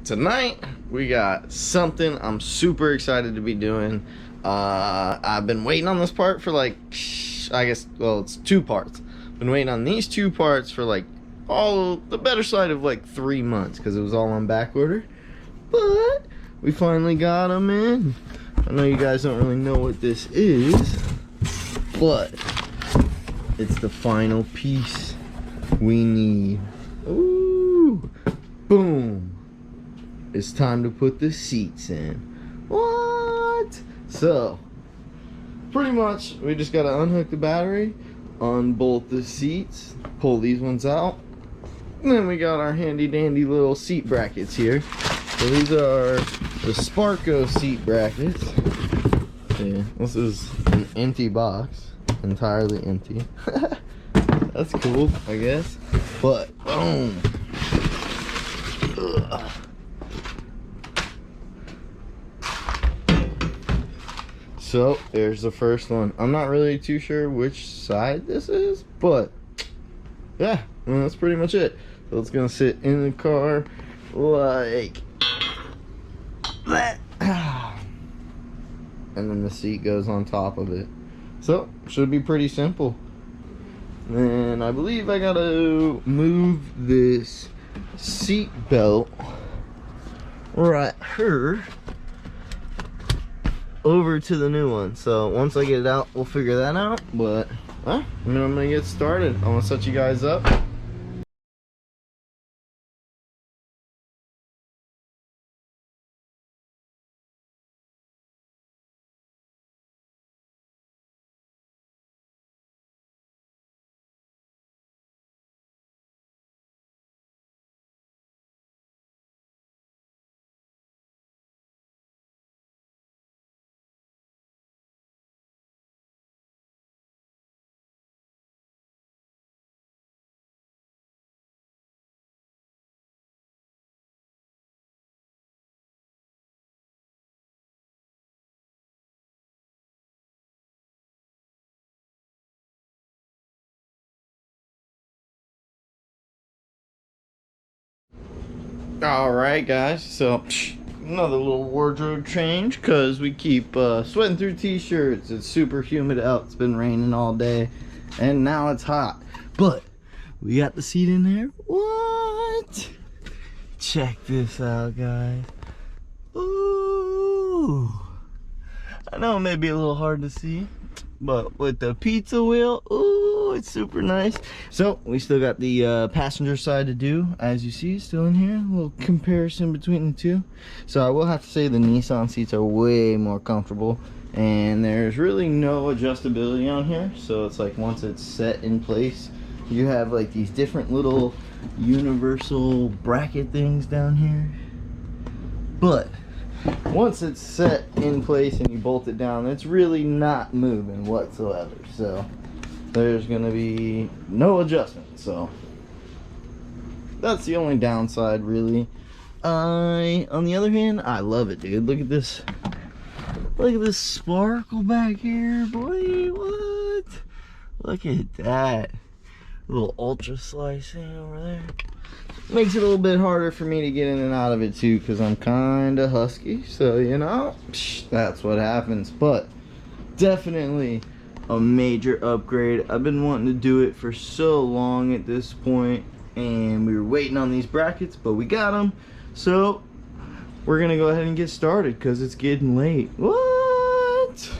tonight we got something I'm super excited to be doing. I've been waiting on this part for like, I guess, well, it's 2 parts. Been waiting on these 2 parts for like all the better side of like 3 months because it was all on back order. But we finally got them in. I know you guys don't really know what this is, but it's the final piece we need. Ooh, boom. It's time to put the seats in. What? So, pretty much, we just gotta unhook the battery, unbolt the seats, pull these ones out, and then we got our handy dandy little seat brackets here. So these are the Sparko seat brackets. Yeah, this is an empty box, entirely empty. That's cool, I guess. But boom. Ugh. So there's the first one. I'm not really too sure which side this is, but yeah, I mean, that's pretty much it. So it's gonna sit in the car like that, and then the seat goes on top of it. So should be pretty simple. And I believe I gotta move this seat belt right here over to the new one. So once I get it out, we'll figure that out. But I'm gonna get started. I'm gonna set you guys up. Alright guys, so another little wardrobe change because we keep sweating through t-shirts. It's super humid out, it's been raining all day, and now it's hot. But we got the seat in there. What? Check this out, guys. Ooh, I know it may be a little hard to see, but with the pizza wheel, ooh, it's super nice. So we still got the passenger side to do, as you see, still in here. A little comparison between the two. So I will have to say the Nissan seats are way more comfortable, and there's really no adjustability on here. So it's like once it's set in place, you have like these different little universal bracket things down here. But once it's set in place and you bolt it down, it's really not moving whatsoever. So there's gonna be no adjustment. So that's the only downside, really. On the other hand, I love it, dude. Look at this. Look at this sparkle back here, boy. What? Look at that. A little ultra slicing over there. Makes it a little bit harder for me to get in and out of it too, because I'm kind of husky. So, you know, that's what happens. But definitely a major upgrade. I've been wanting to do it for so long at this point, and we were waiting on these brackets, but we got them. So we're gonna go ahead and get started because it's getting late. What?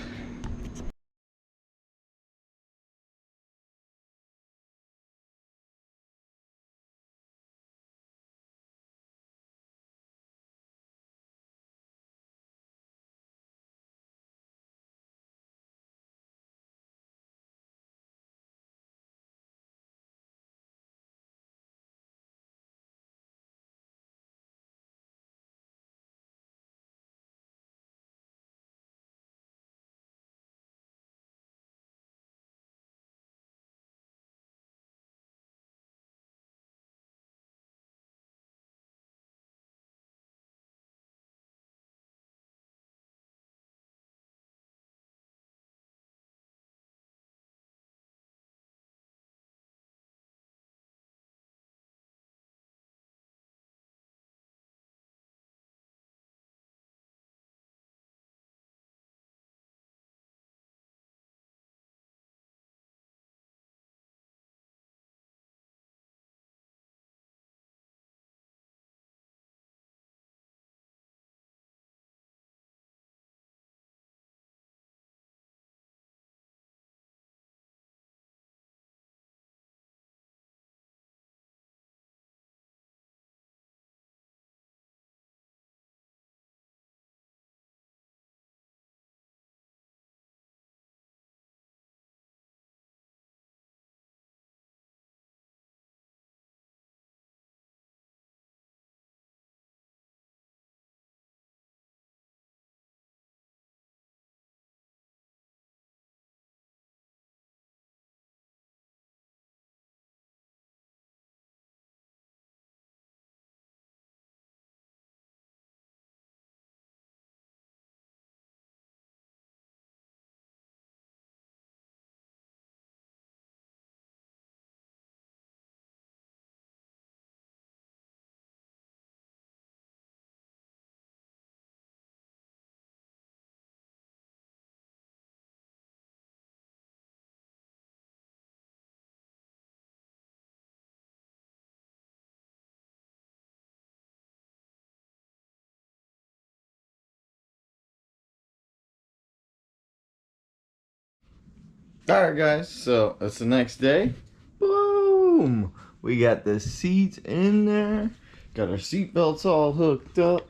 Alright guys, so it's the next day. Boom! We got the seats in there. Got our seat belts all hooked up.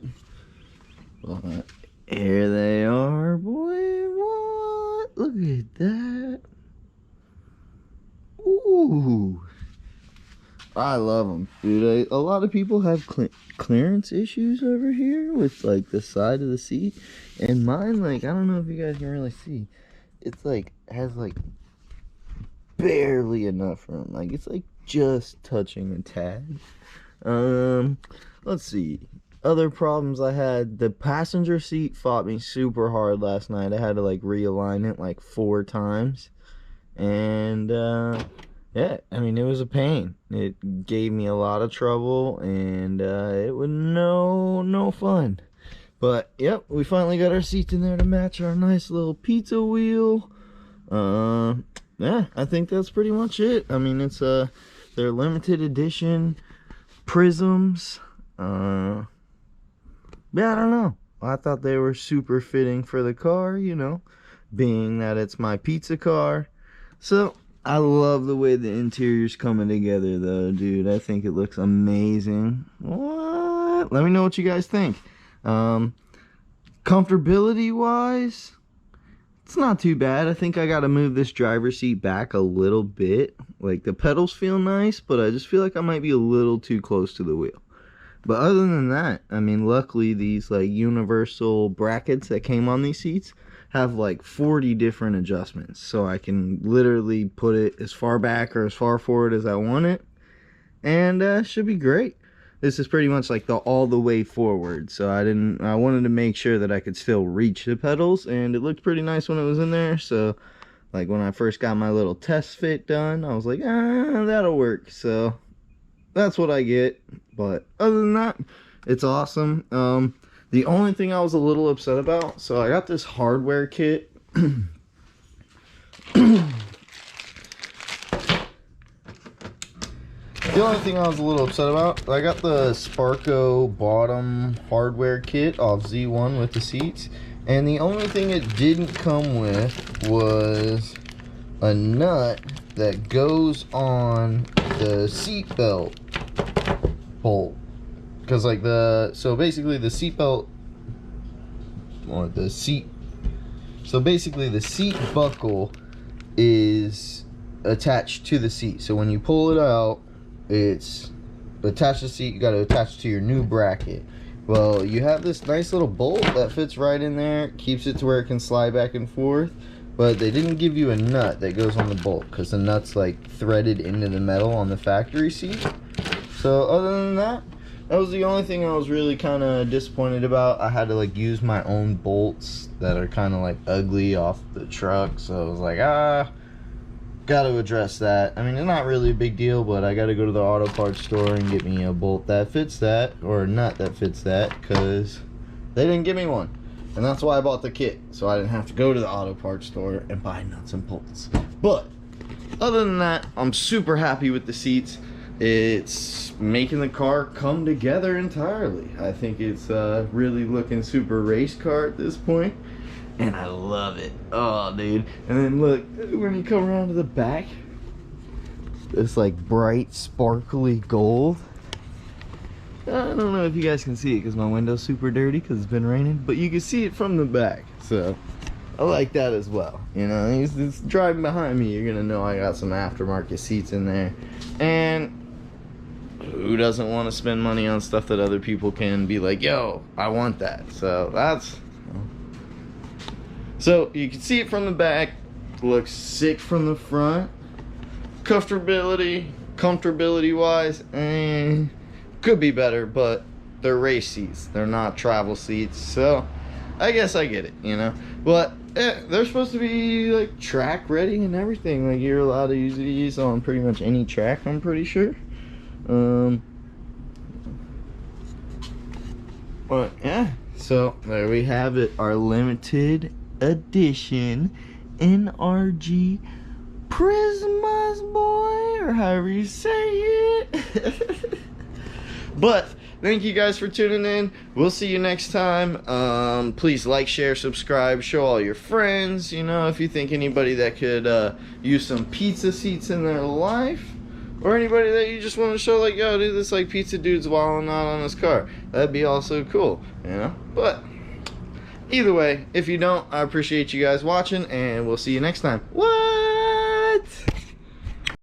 But here they are, boy. What? Look at that. Ooh. I love them, dude. A lot of people have clearance issues over here with like the side of the seat. And mine, like, I don't know if you guys can really see. It's like, has like barely enough room. Like, it's like just touching a tad. Let's see. Other problems I had, the passenger seat fought me super hard last night. I had to like realign it like 4 times. And yeah, I mean, it was a pain. It gave me a lot of trouble, and it was no fun. But yep, we finally got our seats in there to match our nice little pizza wheel. Yeah, I think that's pretty much it. I mean, it's their limited edition Prisms. Yeah, I don't know. I thought they were super fitting for the car, you know, being that it's my pizza car. So I love the way the interior's coming together, though, dude. I think it looks amazing. What? Let me know what you guys think. Comfortability wise, it's not too bad. I think I gotta move this driver's seat back a little bit. Like, the pedals feel nice, but I just feel like I might be a little too close to the wheel. But other than that, I mean, luckily these like universal brackets that came on these seats have like 40 different adjustments, so I can literally put it as far back or as far forward as I want it, and should be great. This is pretty much like the all the way forward, so I wanted to make sure that I could still reach the pedals, and it looked pretty nice when it was in there. So like when I first got my little test fit done, I was like, that'll work. So that's what I get. But other than that, it's awesome. The only thing I was a little upset about, so I got this hardware kit. The only thing I was a little upset about, I got the Sparco bottom hardware kit off Z1 with the seats, and the only thing it didn't come with was a nut that goes on the seat belt bolt. Because like so basically the seat belt, or the seat, so basically the seat buckle is attached to the seat. So when you pull it out, it's attached to the seat. You got to attach it to your new bracket. Well, you have this nice little bolt that fits right in there, keeps it to where it can slide back and forth. But they didn't give you a nut that goes on the bolt, because the nut's like threaded into the metal on the factory seat. So other than that, that was the only thing I was really kind of disappointed about. I had to like use my own bolts that are kind of like ugly off the truck. So I was like, got to address that. I mean, it's not really a big deal, but I got to go to the auto parts store and get me a bolt that fits that, or a nut that fits that, because they didn't give me one. And that's why I bought the kit, so I didn't have to go to the auto parts store and buy nuts and bolts. But other than that, I'm super happy with the seats. It's making the car come together entirely. I think it's really looking super race car at this point, and I love it. Oh, dude. And then look, when you come around to the back, this like bright sparkly gold. I don't know if you guys can see it because my window's super dirty because it's been raining, but you can see it from the back. So I like that as well. You know, it's driving behind me, you're gonna know I got some aftermarket seats in there. And who doesn't want to spend money on stuff that other people can be like, yo, I want that. So that's, so you can see it from the back. Looks sick from the front. Comfortability wise, could be better, but they're race seats, they're not travel seats, so I guess I get it, you know. But they're supposed to be like track ready and everything. Like, you're allowed to use these on pretty much any track, I'm pretty sure. But yeah, so there we have it, our limited edition NRG Prismas, boy, or however you say it. But thank you guys for tuning in. We'll see you next time. Please like, share, subscribe, show all your friends. You know, if you think anybody that could use some pizza seats in their life, or anybody that you just want to show, like, yo, dude, this like pizza dude's wilding out on his car. That'd be also cool, you know. But either way, if you don't, I appreciate you guys watching, and we'll see you next time. What?